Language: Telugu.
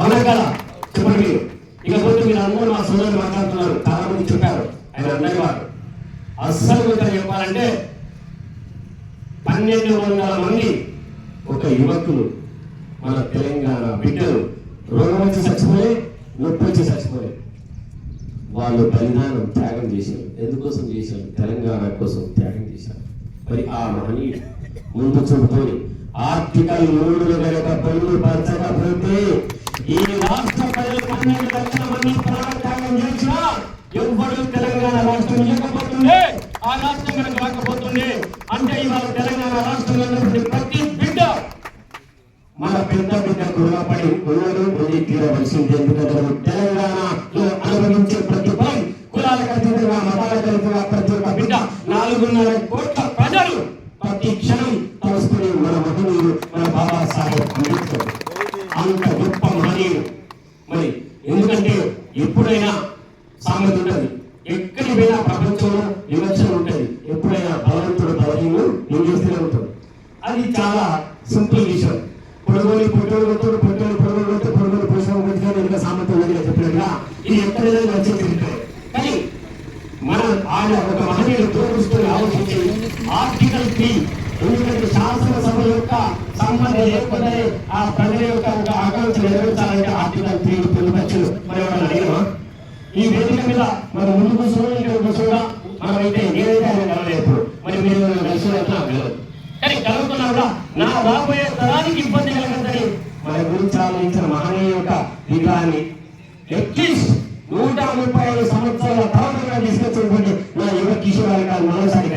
అవునా కదా? చెప్పండి మీరు. ఇకపోతే మీరు అందరూ మా సోదరులు మాట్లాడుతున్నారు, చాలా మంది చెప్పారు. ఆయన అన్నయ్య వారు అస్సలు ఇక్కడ చెప్పాలంటే 1200 మంది ఒక యువకులు మన తెలంగాణ బిడ్డలు రోగం వచ్చి చచ్చిపోయి, నొప్పి వచ్చి చచ్చిపోయి, వాళ్ళు బలిదానం త్యాగం చేశారు. ఎందుకోసం చేశారు? తెలంగాణ కోసం త్యాగం చేశారు. మరి ఆ మహనీయుడు ముందు చూపుతోని ఆర్టికల్ 3 కనుక పొందుపరచకపోతే ఈ రాష్ట్ర ప్రజలు 12 లక్షల మంది ప్రాణత్యాగం చేసినా ఎవ్వడు తెలంగాణ రాష్ట్రం ఇవ్వకపోతుండే, ఆ రాష్ట్రం కనుక రాకపోతుండే. అంటే ఇవాళ తెలంగాణ రాష్ట్రంలో ప్రతి బిడ్డ మన పెద్ద బిడ్డ రుణపడి ఉన్నది పొంది తీరవలసింది. ఎందుకంటే తెలంగాణలో అనుభవించే ప్రతి ఫలం కులాలకు అతీతంగా, మతాలకు అతీతంగా ప్రతి ఒక్క బిడ్డ 4.5 కోట్ల ప్రజలు ప్రతి క్షణం తలుసుకుని మన మహనీయుడు మన బాబాసాహెబ్ అంబేద్కర్ అంత గొప్ప మహనీయుడు. మరి ఎందుకంటే ఎప్పుడైనా సామెత ఉంటుంది, ఎక్కడి పోయినా ప్రపంచంలో విమర్శలు ఉంటుంది, ఎప్పుడైనా బలవంతుడు బలహీనుడు ఏం చేస్తూనే ఉంటుంది. అది చాలా సింపుల్ విషయం. పొడుగుని పొట్టోడు కొట్టుడు, పొట్టోడు పొడుగులు కొట్టు, పొడుగుని పురుషులు కొట్టుకొని ఇంకా సామెత చెప్పినట్టుగా ఇది ఎక్కడైనా వచ్చేది తింటారు. కానీ మన ఆయన ఒక మహనీయుడు తోడుస్తూనే ఆలోచించి ఆర్టికల్ 3, ఎందుకంటే శాసనసభ యొక్క సంబంధం లేకపోతే ఆ ప్రజల యొక్క ఒక ఆకాంక్ష నెరవేర్చాలంటే ఆర్టికల్ 3 పొందుపరచు. మరి ఎవరైనా అడిగినా ఈ వేదిక మీద మన ముందు కూర్చోవడం, ఇక్కడ కూర్చోవడం మనమైతే నేనైతే ఆయన కలలేదు. మరి మీరు కలిసి నాకు కలదు, కానీ కలుగుతున్నా కూడా నా రాబోయే తరానికి ఇబ్బంది కలగదని మన గురించి ఆలోచించిన మహనీయ యొక్క విగ్రహాన్ని అట్లీస్ట్ 135 సంవత్సరాల తర్వాత తీసుకొచ్చినటువంటి నా యువ కిషోరాలు కాదు మరోసారి